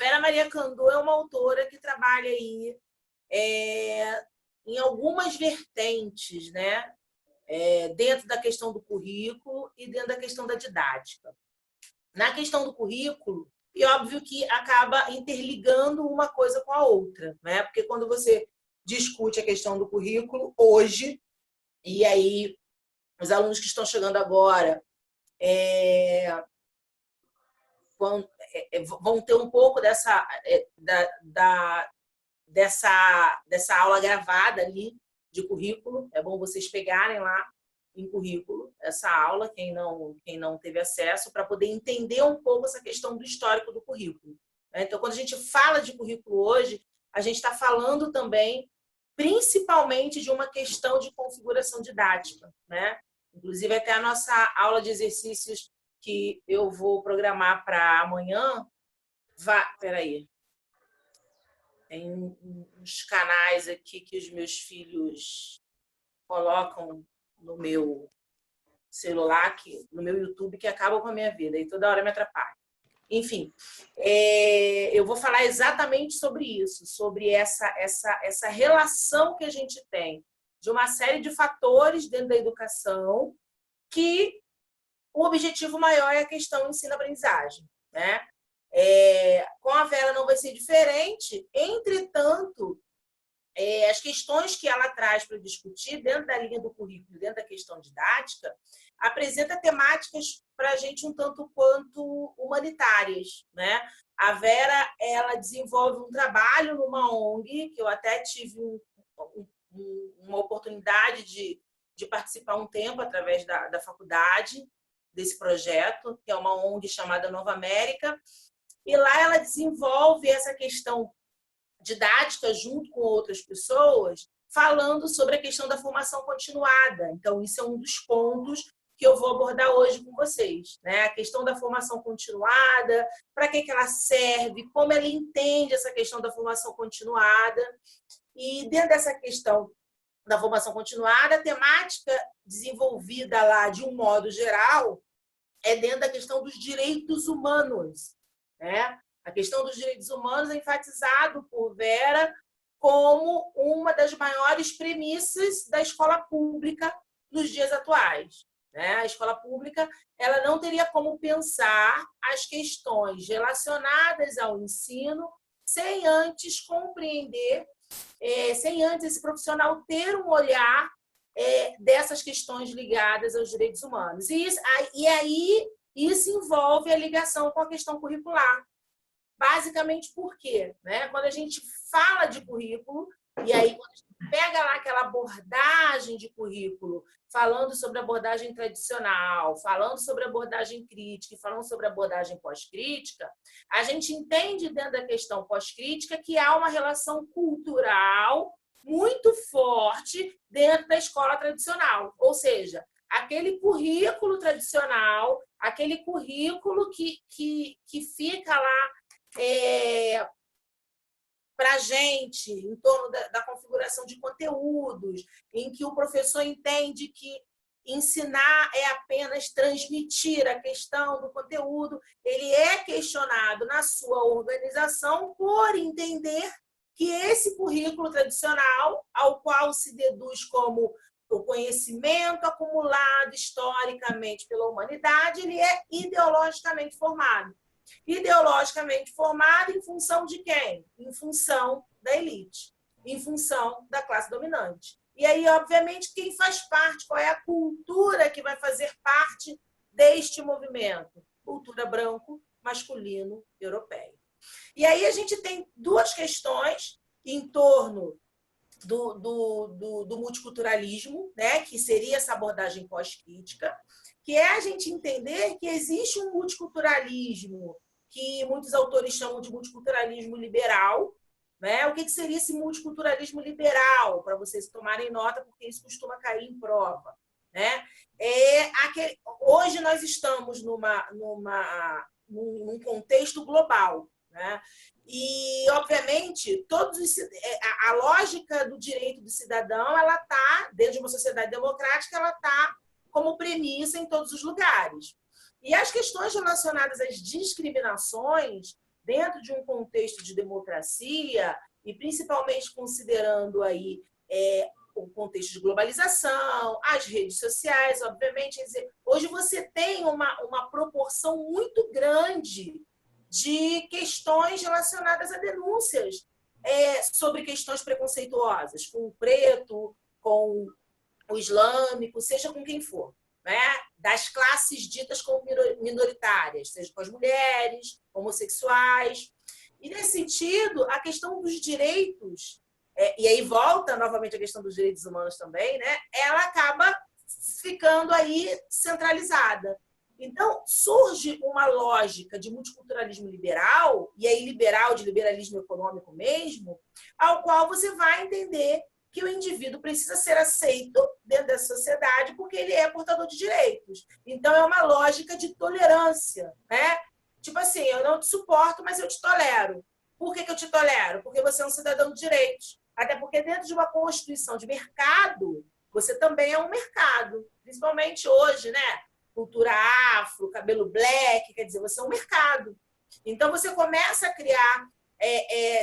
Vera Maria Candô é uma autora que trabalha aí em algumas vertentes, né? Dentro da questão do currículo e dentro da questão da didática. Na questão do currículo, e óbvio que acaba interligando uma coisa com a outra, né? Porque quando você discute a questão do currículo hoje, e aí os alunos que estão chegando agora vão ter um pouco dessa aula gravada ali de currículo. É bom vocês pegarem lá em currículo essa aula, quem não teve acesso, para poder entender um pouco essa questão do histórico do currículo. Então, quando a gente fala de currículo hoje, a gente está falando também, principalmente, de uma questão de configuração didática, né? Inclusive, até a nossa aula de exercícios que eu vou programar para amanhã, peraí, tem uns canais aqui que os meus filhos colocam no meu celular, no meu YouTube, que acabam com a minha vida e toda hora me atrapalha. Enfim, eu vou falar exatamente sobre isso, sobre essa relação que a gente tem de uma série de fatores dentro da educação, que o objetivo maior é a questão ensino-aprendizagem, né? Com a Vera não vai ser diferente, entretanto, as questões que ela traz para discutir dentro da linha do currículo, dentro da questão didática, apresenta temáticas para a gente um tanto quanto humanitárias, né? A Vera, ela desenvolve um trabalho numa ONG, que eu até tive uma oportunidade de participar um tempo através da faculdade desse projeto, que é uma ONG chamada Nova América, e lá ela desenvolve essa questão didática junto com outras pessoas, falando sobre a questão da formação continuada. Então, isso é um dos pontos que eu vou abordar hoje com vocês, né? A questão da formação continuada, para que ela serve, como ela entende essa questão da formação continuada. E dentro dessa questão da formação continuada, a temática desenvolvida lá de um modo geral é dentro da questão dos direitos humanos, né? A questão dos direitos humanos é enfatizado por Vera como uma das maiores premissas da escola pública nos dias atuais, né? A escola pública, ela não teria como pensar as questões relacionadas ao ensino sem antes compreender, sem antes esse profissional ter um olhar dessas questões ligadas aos direitos humanos. E aí isso envolve a ligação com a questão curricular. Basicamente por quê? Né? Quando a gente fala de currículo, e aí quando a gente pega lá aquela abordagem de currículo, falando sobre a abordagem tradicional, falando sobre a abordagem crítica e falando sobre a abordagem pós-crítica, a gente entende dentro da questão pós-crítica que há uma relação cultural muito forte dentro da escola tradicional. Ou seja, aquele currículo tradicional, aquele currículo que fica lá para a gente, em torno da configuração de conteúdos, em que o professor entende que ensinar é apenas transmitir a questão do conteúdo, ele é questionado na sua organização por entender que esse currículo tradicional, ao qual se deduz como o conhecimento acumulado historicamente pela humanidade, ele é ideologicamente formado. Ideologicamente formado em função de quem? Em função da elite, em função da classe dominante. E aí, obviamente, quem faz parte, qual é a cultura que vai fazer parte deste movimento? Cultura branco, masculino, europeia. E aí a gente tem duas questões em torno do multiculturalismo, né, que seria essa abordagem pós-crítica, que é a gente entender que existe um multiculturalismo que muitos autores chamam de multiculturalismo liberal, né? O que seria esse multiculturalismo liberal? Para vocês tomarem nota, porque isso costuma cair em prova, né? Hoje nós estamos num contexto global, né? E, obviamente, a lógica do direito do cidadão, ela está, dentro de uma sociedade democrática, ela está como premissa em todos os lugares. E as questões relacionadas às discriminações, dentro de um contexto de democracia, e principalmente considerando aí o contexto de globalização, as redes sociais, obviamente, quer dizer, hoje você tem uma proporção muito grande de questões relacionadas a denúncias sobre questões preconceituosas, com o preto, com o islâmico, seja com quem for, né? Das classes ditas como minoritárias, seja com as mulheres, homossexuais. E, nesse sentido, a questão dos direitos, e aí volta novamente a questão dos direitos humanos também, né? Ela acaba ficando aí centralizada. Então, surge uma lógica de multiculturalismo liberal, e aí liberal de liberalismo econômico mesmo, ao qual você vai entender que o indivíduo precisa ser aceito dentro da sociedade porque ele é portador de direitos. Então, é uma lógica de tolerância, né? Tipo assim, eu não te suporto, mas eu te tolero. Por que eu te tolero? Porque você é um cidadão de direitos. Até porque dentro de uma constituição de mercado, você também é um mercado. Principalmente hoje, né? Cultura afro, cabelo black, quer dizer, você é um mercado. Então, você começa a criar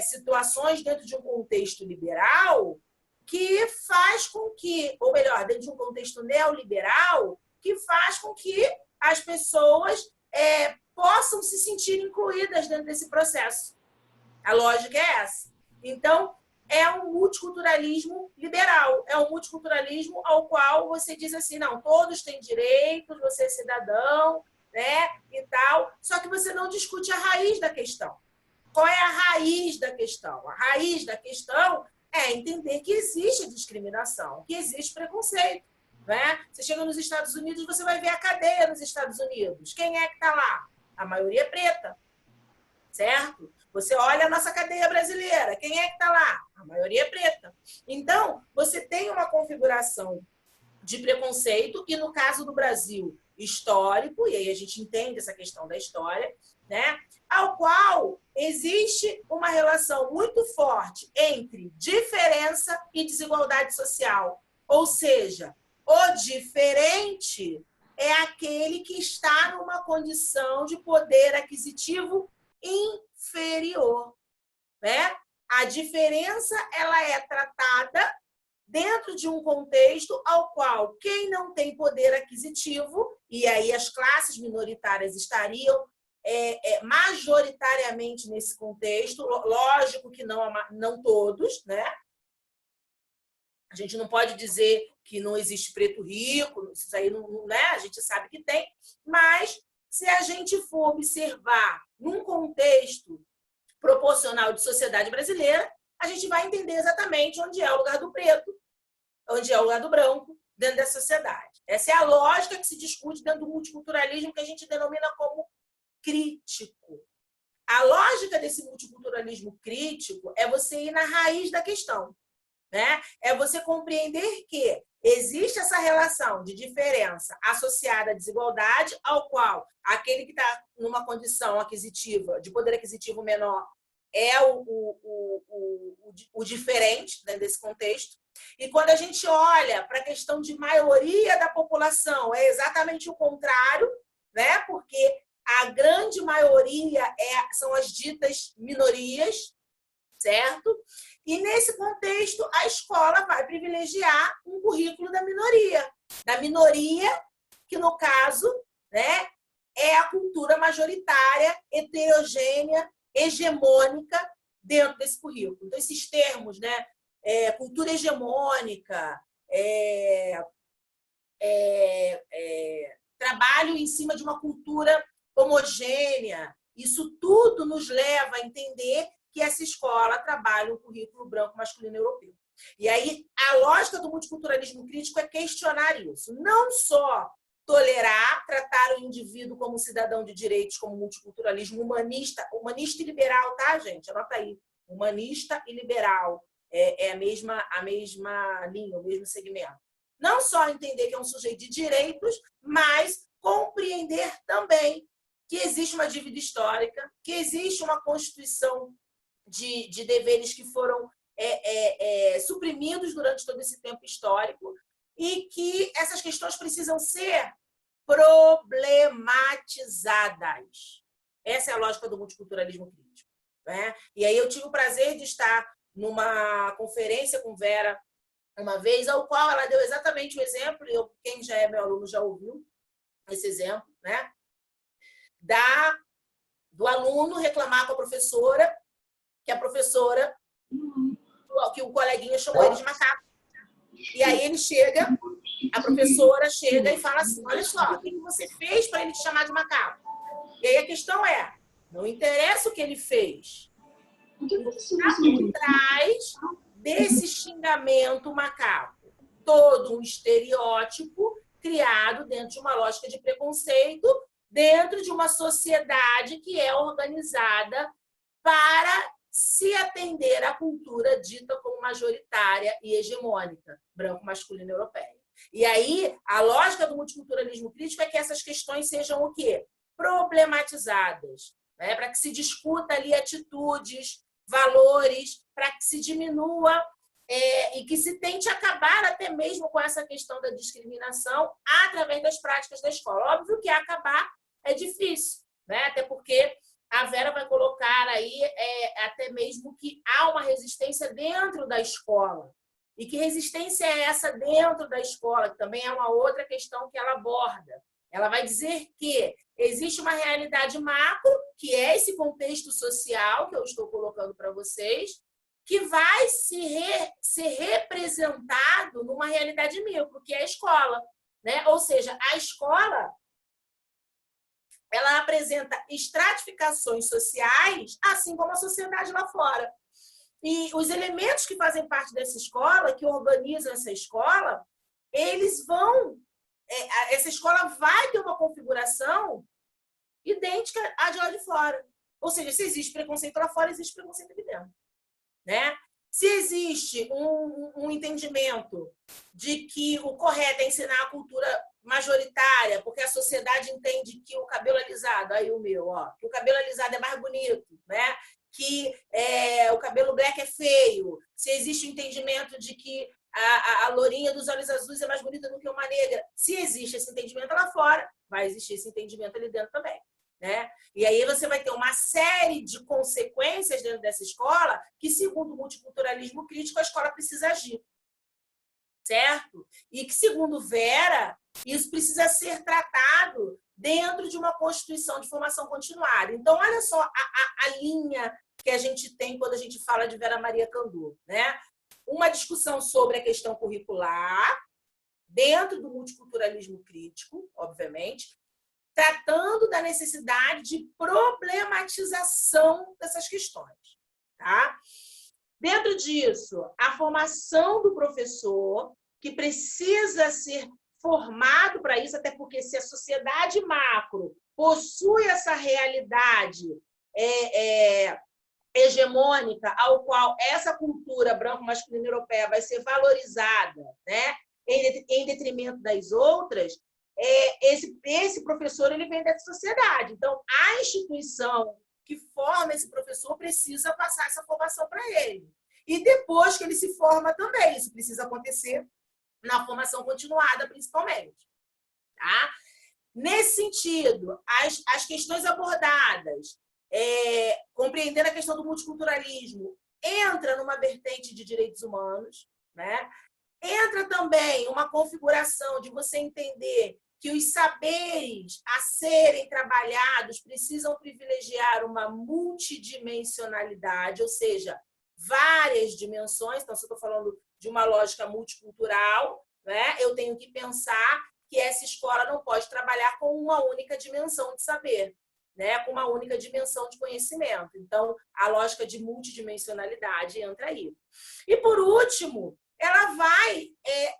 situações dentro de um contexto liberal que faz com que, ou melhor, dentro de um contexto neoliberal, que faz com que as pessoas possam se sentir incluídas dentro desse processo. A lógica é essa. Então, é um multiculturalismo liberal, é um multiculturalismo ao qual você diz assim, não, todos têm direitos, você é cidadão, né, e tal, só que você não discute a raiz da questão. Qual é a raiz da questão? A raiz da questão é entender que existe discriminação, que existe preconceito. Né? Você chega nos Estados Unidos, você vai ver a cadeia nos Estados Unidos. Quem é que está lá? A maioria é preta, certo? Você olha a nossa cadeia brasileira, quem é que está lá? A maioria é preta. Então, você tem uma configuração de preconceito, e no caso do Brasil, histórico, e aí a gente entende essa questão da história, né? Ao qual existe uma relação muito forte entre diferença e desigualdade social. Ou seja, o diferente é aquele que está numa condição de poder aquisitivo inferior, né? A diferença, ela é tratada dentro de um contexto ao qual quem não tem poder aquisitivo, e aí as classes minoritárias estariam majoritariamente nesse contexto, lógico que não todos, né? A gente não pode dizer que não existe preto rico, isso aí não, né? A gente sabe que tem, mas se a gente for observar num contexto proporcional de sociedade brasileira, a gente vai entender exatamente onde é o lugar do preto, onde é o lugar do branco dentro da sociedade. Essa é a lógica que se discute dentro do multiculturalismo, que a gente denomina como crítico. A lógica desse multiculturalismo crítico é você ir na raiz da questão, né? É você compreender que existe essa relação de diferença associada à desigualdade, ao qual aquele que está numa condição aquisitiva, de poder aquisitivo menor, é o diferente, né, desse contexto. E quando a gente olha para a questão de maioria da população, é exatamente o contrário, né? Porque a grande maioria são as ditas minorias, certo? E, nesse contexto, a escola vai privilegiar um currículo da minoria, que, no caso, né, é a cultura majoritária, heterogênea, hegemônica dentro desse currículo. Então, esses termos, né, cultura hegemônica, trabalho em cima de uma cultura homogênea, isso tudo nos leva a entender que essa escola trabalha um currículo branco masculino europeu. E aí, a lógica do multiculturalismo crítico é questionar isso. Não só tolerar, tratar o indivíduo como cidadão de direitos, como multiculturalismo humanista e liberal, tá, gente? Anota aí. Humanista e liberal. É a mesma linha, o mesmo segmento. Não só entender que é um sujeito de direitos, mas compreender também que existe uma dívida histórica, que existe uma constituição de deveres que foram suprimidos durante todo esse tempo histórico e que essas questões precisam ser problematizadas. Essa é a lógica do multiculturalismo crítico, né? E aí eu tive o prazer de estar numa conferência com Vera uma vez, ao qual ela deu exatamente o exemplo, e quem já é meu aluno já ouviu esse exemplo, né? Do aluno reclamar com a professora, que a professora, que o coleguinha chamou ele de macaco. E aí ele chega, a professora chega e fala assim, olha só, o que você fez para ele te chamar de macaco? E aí a questão é, não interessa o que ele fez. O que está por trás desse xingamento macaco? Todo um estereótipo criado dentro de uma lógica de preconceito, dentro de uma sociedade que é organizada para se atender à cultura dita como majoritária e hegemônica, branco-masculina europeia. E aí, a lógica do multiculturalismo crítico é que essas questões sejam o quê? Problematizadas, né? Para que se discuta ali atitudes, valores, para que se diminua e que se tente acabar até mesmo com essa questão da discriminação através das práticas da escola. Óbvio que acabar é difícil, né? Até porque a Vera vai colocar aí até mesmo que há uma resistência dentro da escola. E que resistência é essa dentro da escola? Que também é uma outra questão que ela aborda. Ela vai dizer que existe uma realidade macro, que é esse contexto social que eu estou colocando para vocês, que vai ser representado numa realidade micro, que é a escola, né? Ou seja, a escola ela apresenta estratificações sociais, assim como a sociedade lá fora. E os elementos que fazem parte dessa escola, que organizam essa escola, eles vão... essa escola vai ter uma configuração idêntica à de lá de fora. Ou seja, se existe preconceito lá fora, existe preconceito aqui dentro, né? Se existe um entendimento de que o correto é ensinar a cultura majoritária, porque a sociedade entende que o cabelo alisado, aí o meu, ó, que o cabelo alisado é mais bonito, né? Que o cabelo black é feio, se existe o entendimento de que a lourinha dos olhos azuis é mais bonita do que uma negra, se existe esse entendimento lá fora, vai existir esse entendimento ali dentro também, né? E aí você vai ter uma série de consequências dentro dessa escola que, segundo o multiculturalismo crítico, a escola precisa agir, certo? E que, segundo Vera, isso precisa ser tratado dentro de uma Constituição de formação continuada. Então, olha só a linha que a gente tem quando a gente fala de Vera Maria Candu, né? Uma discussão sobre a questão curricular, dentro do multiculturalismo crítico, obviamente, tratando da necessidade de problematização dessas questões, tá? Dentro disso, a formação do professor, que precisa ser formado para isso, até porque se a sociedade macro possui essa realidade hegemônica, ao qual essa cultura branco-masculina europeia vai ser valorizada, né, em detrimento das outras, esse professor ele vem dessa sociedade. Então, a instituição que forma esse professor precisa passar essa formação para ele. E depois que ele se forma também, isso precisa acontecer na formação continuada, principalmente. Tá? Nesse sentido, as questões abordadas, compreendendo a questão do multiculturalismo, entra numa vertente de direitos humanos, né? Entra também uma configuração de você entender que os saberes a serem trabalhados precisam privilegiar uma multidimensionalidade, ou seja, várias dimensões. Então, se eu estou falando de uma lógica multicultural, né, eu tenho que pensar que essa escola não pode trabalhar com uma única dimensão de saber, né, com uma única dimensão de conhecimento. Então, a lógica de multidimensionalidade entra aí. E, por último, ela vai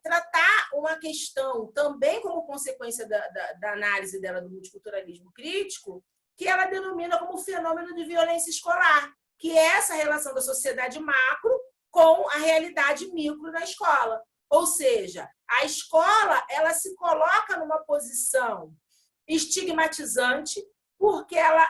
tratar uma questão, também como consequência da análise dela do multiculturalismo crítico, que ela denomina como fenômeno de violência escolar, que é essa relação da sociedade macro com a realidade micro na escola. Ou seja, a escola ela se coloca numa posição estigmatizante, porque ela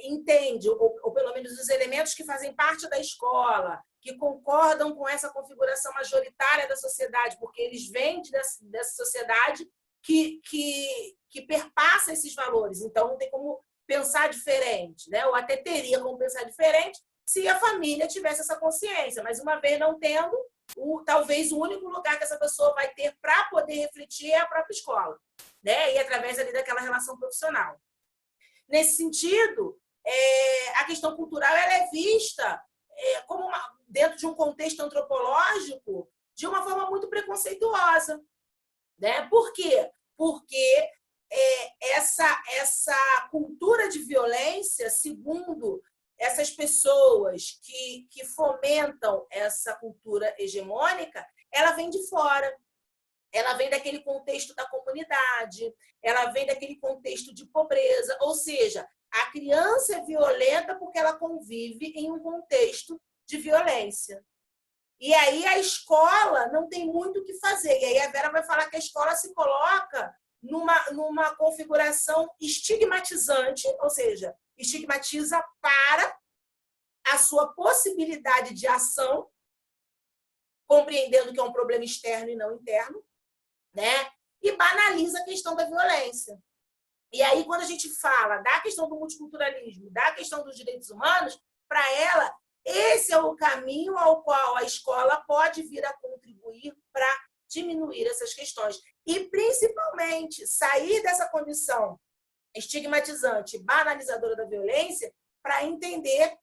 entende, ou pelo menos os elementos que fazem parte da escola, que concordam com essa configuração majoritária da sociedade, porque eles vêm dessa sociedade que perpassa esses valores. Então, não tem como pensar diferente, né? Ou até teria como pensar diferente se a família tivesse essa consciência. Mas uma vez não tendo, talvez o único lugar que essa pessoa vai ter para poder refletir é a própria escola, né? E através ali daquela relação profissional. Nesse sentido, a questão cultural ela é vista como dentro de um contexto antropológico de uma forma muito preconceituosa, né? Por quê? Porque essa cultura de violência, segundo essas pessoas que fomentam essa cultura hegemônica, ela vem de fora. Ela vem daquele contexto da comunidade, ela vem daquele contexto de pobreza, ou seja, a criança é violenta porque ela convive em um contexto de violência. E aí a escola não tem muito o que fazer. E aí a Vera vai falar que a escola se coloca numa configuração estigmatizante, ou seja, estigmatiza para a sua possibilidade de ação, compreendendo que é um problema externo e não interno, né? E banaliza a questão da violência. E aí, quando a gente fala da questão do multiculturalismo, da questão dos direitos humanos, para ela, esse é o caminho ao qual a escola pode vir a contribuir para diminuir essas questões. E, principalmente, sair dessa condição estigmatizante, banalizadora da violência, para entender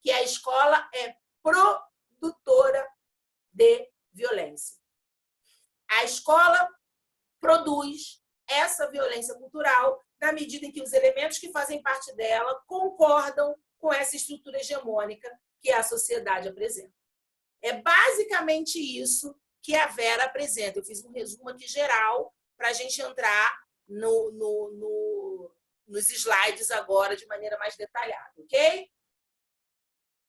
que a escola é produtora de violência. A escola produz essa violência cultural na medida em que os elementos que fazem parte dela concordam com essa estrutura hegemônica que a sociedade apresenta. É basicamente isso que a Vera apresenta. Eu fiz um resumo aqui geral para a gente entrar nos slides agora de maneira mais detalhada, ok?